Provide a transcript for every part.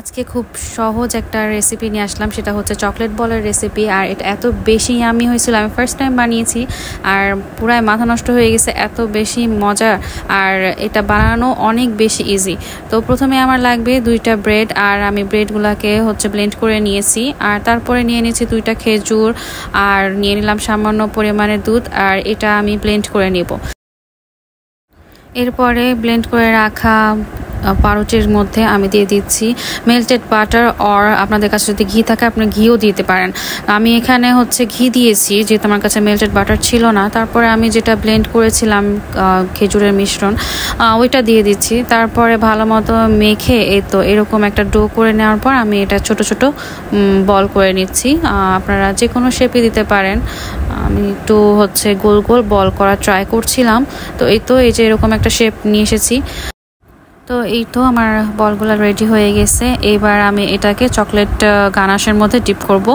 আজকে খুব সহজ একটা রেসিপি নিয়ে আসলাম, সেটা হচ্ছে চকলেট বলের রেসিপি। আর এটা এত বেশি ইয়ামি হয়েছিল, আমি ফার্স্ট টাইম বানিয়েছি আর পুরাই মাথা নষ্ট হয়ে গেছে, এত বেশি মজা। আর এটা বানানো অনেক বেশি ইজি। তো প্রথমে আমার লাগবে 2টা ব্রেড, আর আমি ব্রেডগুলোকে ব্লেন্ড করে নিয়েছি। আর তারপরে নিয়ে নিয়েছি 2টা খেজুর, আর নিয়ে নিলাম সামান্য পরিমাণে দুধ, আর এটা আমি ব্লেন্ড করে নেব। এরপরে ব্লেন্ড করে রাখা পাউরুটির মধ্যে আমি দিয়ে দিচ্ছি মেল্টেড বাটার, অর আপনাদের কাছে যদি ঘি থাকে আপনি ঘিও দিতে পারেন। আমি এখানে ঘি দিয়েছি যেহেতু আমার কাছে মেল্টেড বাটার ছিল না। তারপরে আমি যেটা ব্লেন্ড করেছিলাম খেজুরের মিশ্রণ, ওইটা দিয়ে দিচ্ছি। তারপরে ভালো মতো মেখে এরকম একটা ডো করে নেওয়ার পর আমি এটা ছোট ছোট বল করে নিচ্ছি। আপনারা যে কোনো শেপে দিতে পারেন। আমি একটু গোল গোল বল করা ট্রাই করছিলাম। তো এই যে এরকম একটা শেপ নিয়ে এসেছি। তো এই তো আমার বলগুলো রেডি হয়ে গেছে। এবার আমি এটাকে চকলেট গানাশের মধ্যে ডিপ করব।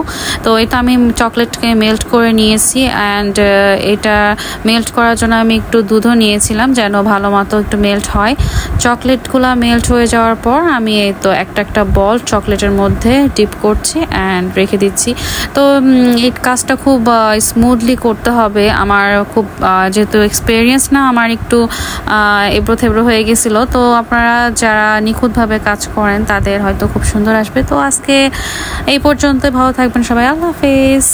তো এটা আমি চকলেটকে মেল্ট করে নিয়েছি, অ্যান্ড এটা মেল্ট করার জন্য আমি একটু দুধও নিয়েছিলাম যেন ভালো মতো একটু মেল্ট হয়। চকলেটগুলো মেল্ট হয়ে যাওয়ার পর আমি একটা একটা বল চকলেটের মধ্যে ডিপ করছি অ্যান্ড রেখে দিচ্ছি। তো এই কাজটা খুব স্মুথলি করতে হবে। আমার খুব যেহেতু এক্সপেরিয়েন্স না, আমার একটু এবড়ো থেবড়ো হয়ে গেছিলো। তো আপনারা যারা নিখুঁতভাবে কাজ করেন তাদের হয়তো খুব সুন্দর আসবে। তো আজকে এই পর্যন্ত, ভালো থাকবেন সবাই, আল্লাহ হাফেজ।